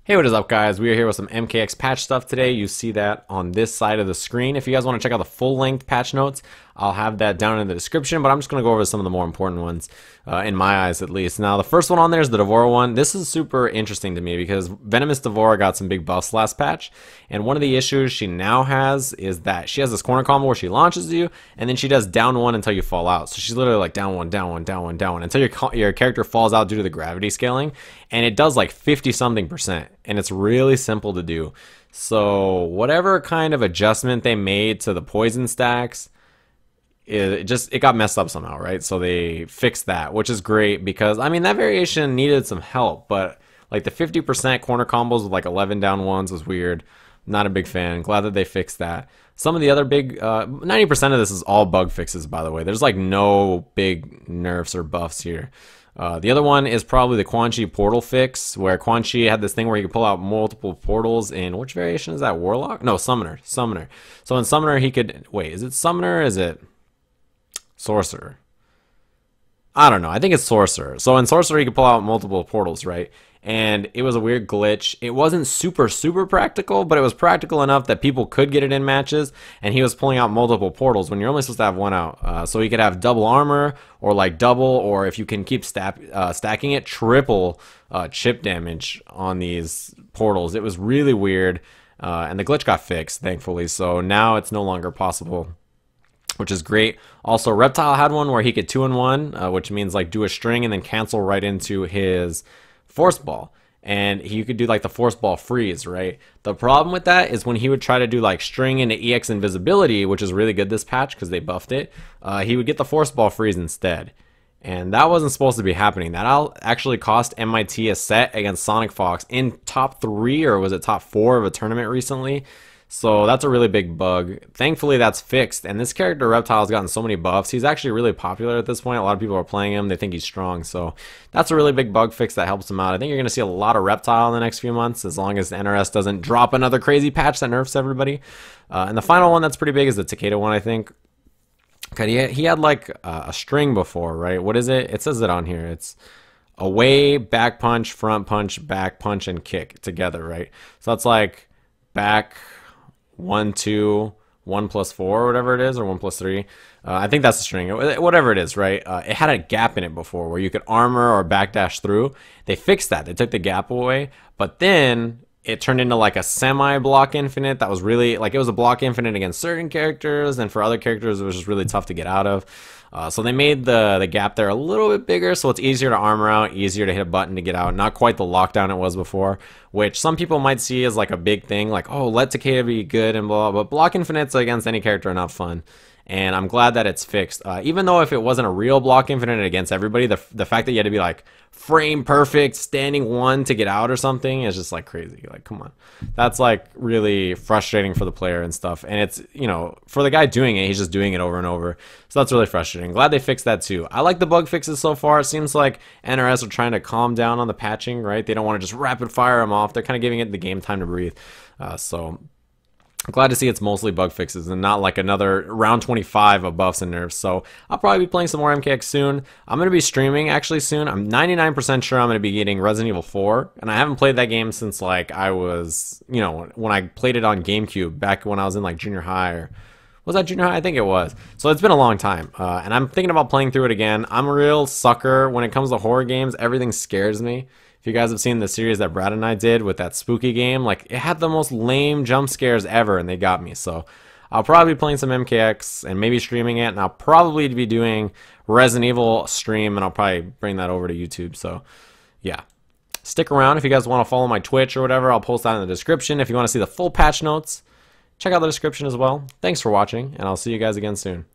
Hey, what is up, guys? We are here with some MKX patch stuff today. You see that on this side of the screen. If you guys want to check out the full-length patch notes, I'll have that down in the description, but I'm just going to go over some of the more important ones, in my eyes at least. Now, the first one on there is the Devora one. This is super interesting to me because Venomous Devora got some big buffs last patch, and one of the issues she now has is that she has this corner combo where she launches you, and then she does down one until you fall out. So she's literally like down one, down one, down one, down one, until your character falls out due to the gravity scaling, and it does like 50-something%, and it's really simple to do. So whatever kind of adjustment they made to the poison stacks, it got messed up somehow, right? So they fixed that, which is great because I mean that variation needed some help, but like the 50% corner combos with like 11 down ones was weird. Not a big fan. Glad that they fixed that. Some of the other big 90% of this is all bug fixes, by the way. There's like no big nerfs or buffs here. The other one is probably the Quan Chi portal fix, where Quan Chi had this thing where you could pull out multiple portals in, which variation is that? Warlock? No, Summoner. Summoner. So in Summoner he could, wait, is it Summoner or is it Sorcerer? I don't know. I think it's Sorcerer. So in Sorcerer he could pull out multiple portals, right? And it was a weird glitch. It wasn't super practical, but it was practical enough that people could get it in matches, and he was pulling out multiple portals when you're only supposed to have one out. So he could have double armor, or like double, or if you can keep stacking it, triple chip damage on these portals. It was really weird, and the glitch got fixed, thankfully, so now it's no longer possible, which is great. Also, Reptile had one where he could 2-in-1, which means like do a string and then cancel right into his force ball, and you could do like the force ball freeze, right? The problem with that is when he would try to do like string into EX invisibility, which is really good this patch because they buffed it, he would get the force ball freeze instead, and that wasn't supposed to be happening. That actually cost MIT a set against Sonic Fox in top 3 or was it top 4 of a tournament recently. So that's a really big bug. Thankfully that's fixed, and this character Reptile's gotten so many buffs. He's actually really popular at this point. A lot of people are playing him. They think he's strong. So that's a really big bug fix that helps him out. I think you're going to see a lot of Reptile in the next few months as long as the NRS doesn't drop another crazy patch that nerfs everybody. And the final one that's pretty big is the Takeda one, I think. Okay, he had like a string before, right? What is it? It says it on here. It's away, back punch, front punch, back punch, and kick together, right? So that's like back 1, 2, 1 plus 4, or whatever it is, or 1 plus 3. I think that's the string, whatever it is, right? It had a gap in it before where you could armor or backdash through. They fixed that. They took the gap away, but then it turned into like a semi-block infinite that was really, like, it was a block infinite against certain characters, and for other characters it was just really tough to get out of. So they made the gap there a little bit bigger, so it's easier to armor out, easier to hit a button to get out. Not quite the lockdown it was before, which some people might see as like a big thing, like, oh, let Takeda be good and blah, but block infinites against any character are not fun. And I'm glad that it's fixed. Even though if it wasn't a real block infinite against everybody, the fact that you had to be like frame perfect, standing 1 to get out or something is just like crazy. Like, come on. That's like really frustrating for the player and stuff. And it's, you know, for the guy doing it, he's just doing it over and over. So that's really frustrating. Glad they fixed that too. I like the bug fixes so far. It seems like NRS are trying to calm down on the patching, right? They don't want to just rapid fire them off. They're kind of giving it the game time to breathe. So I'm glad to see it's mostly bug fixes and not like another round 25 of buffs and nerfs. So I'll probably be playing some more MKX soon. I'm going to be streaming actually soon. I'm 99% sure I'm going to be getting Resident Evil 4. And I haven't played that game since like I was, you know, when I played it on GameCube back when I was in like junior high, or was that junior high? I think it was. So it's been a long time. And I'm thinking about playing through it again. I'm a real sucker when it comes to horror games. Everything scares me. If you guys have seen the series that Brad and I did with that spooky game, like, it had the most lame jump scares ever, and they got me. So I'll probably be playing some MKX and maybe streaming it, and I'll probably be doing Resident Evil stream, and I'll probably bring that over to YouTube. So yeah, stick around if you guys want to follow my Twitch or whatever. I'll post that in the description. If you want to see the full patch notes, check out the description as well. Thanks for watching, and I'll see you guys again soon.